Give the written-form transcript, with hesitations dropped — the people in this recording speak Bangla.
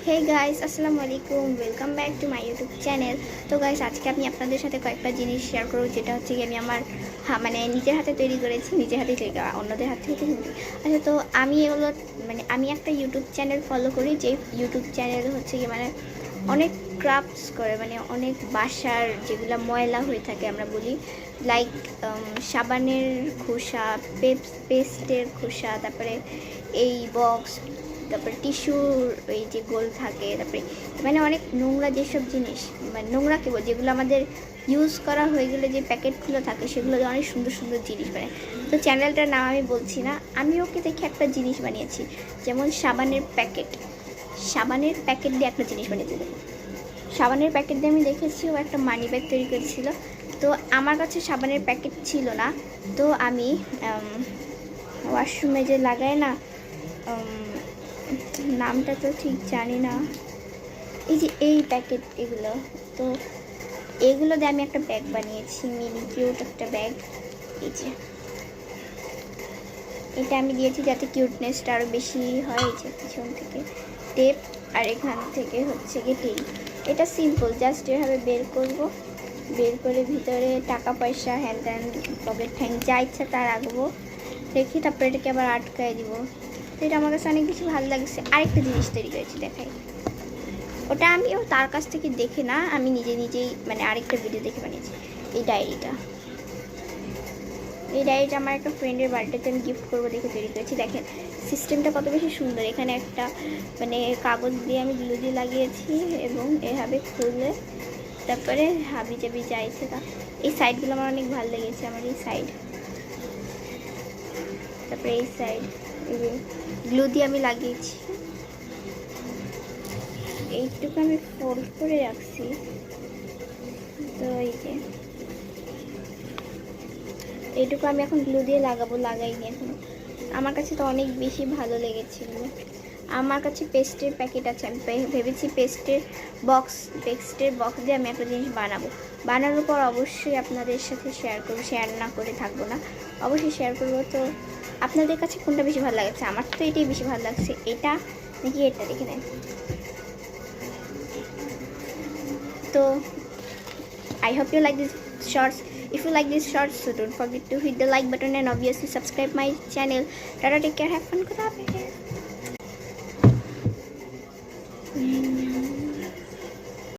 হে গাইস, আসসালামু আলাইকুম, welcome back to my YouTube channel. তো গাইস, আজকে আমি আপনাদের সাথে কয়েকটা জিনিস শেয়ার করবো, যেটা হচ্ছে কি আমি আমার মানে নিজের হাতে তৈরি করেছি, নিজের হাতে তৈরি করা, অন্যদের হাত থেকে কিনি। আচ্ছা, তো আমি এগুলো আমি একটা ইউটিউব চ্যানেল ফলো করি, যে ইউটিউব চ্যানেল হচ্ছে কি অনেক ক্রাফটস করে, অনেক বাসার যেগুলো ময়লা হয়ে থাকে আমরা বলি, লাইক সাবানের খোসা, পেস্টের খোসা, তারপরে এই বক্স, তারপরে টিস্যুর এই যে গোল থাকে, তারপরে অনেক নোংরা যেসব জিনিস, নোংরা কেবল যেগুলো আমাদের ইউজ করা হয়ে গেলে যে প্যাকেটগুলো থাকে, সেগুলো অনেক সুন্দর সুন্দর জিনিস বানায়। তো চ্যানেলটার নাম আমি বলছি না, আমি ওকে দেখে একটা জিনিস বানিয়েছি, যেমন সাবানের প্যাকেট দিয়ে একটা জিনিস বানিয়েছি। দেখুন, সাবানের প্যাকেট দিয়ে আমি দেখেছি ও একটা মানি ব্যাগ তৈরি করেছিল। তো আমার কাছে সাবানের প্যাকেট ছিল না, তো আমি ওয়াশরুমে যে লাগায় না, নামটা তো ঠিক জানি না, এই যে এই প্যাকেট, এগুলো, তো এগুলো দিয়ে আমি একটা ব্যাগ বানিয়েছি, মিনি কিউট একটা ব্যাগ। এই যে এটা আমি দিয়েছি যাতে কিউটনেসটা আরও বেশি হয়। এই যে পিছন থেকে টেপ, আর এখান থেকে হচ্ছে গিয়ে টেপ। এটা সিম্পল, জাস্ট এভাবে বের করব, বের করে ভিতরে টাকা পয়সা, হ্যান ত্যান, পকেট ফ্যান যা ইচ্ছা তা রাখবো, রেখে তারপরে এটাকে আবার আটকায় দিব। তো এটা আমার কাছে অনেক বেশি ভালো লাগছে। আরেকটা জিনিস তৈরি করেছি, দেখাই। ওটা আমিও তার কাছ থেকে দেখে না, আমি নিজেই আরেকটা ভিডিও দেখে বানিয়েছি। এই ডায়েরিটা আমার একটা ফ্রেন্ডের বার্থডেতে আমি গিফট করবো দেখে তৈরি করেছি। দেখেন সিস্টেমটা কত বেশি সুন্দর। এখানে একটা কাগজ দিয়ে আমি গ্লু দিয়ে লাগিয়েছি, এবং এভাবে খুলে তারপরে হাবি জাবি যাইছে তা। এই সাইডগুলো আমার অনেক ভালো লেগেছে, আমার এই সাইড, তারপরে এই সাইড এই যে গ্লু দিয়ে আমি লাগিয়েছি। এইটুকু আমি ফোল্ড করে রাখছি। তো এই যে এইটুকু আমি এখন গ্লু দিয়ে লাগাবো, লাগাইনি এখনো। আমার কাছে তো অনেক বেশি ভালো লেগেছিল। আমার কাছে পেস্টের প্যাকেট আছে, আমি ভেবেছি পেস্টের বক্স দিয়ে আমি একটা জিনিস বানাবো। বানানোর পর অবশ্যই আপনাদের সাথে শেয়ার করবো, শেয়ার না করে থাকবো না, অবশ্যই শেয়ার করবো। তো আপনাদের কাছে কোনটা বেশি ভালো লাগছে? আমার তো এটাই বেশি ভালো লাগছে। এটা নাকি এটা, দেখে নেন। তো I hope you like these shorts. If you like these shorts, so don't forget to hit the like button and obviously subscribe my channel. Tata, take care, have fun. Khuda Hafiz.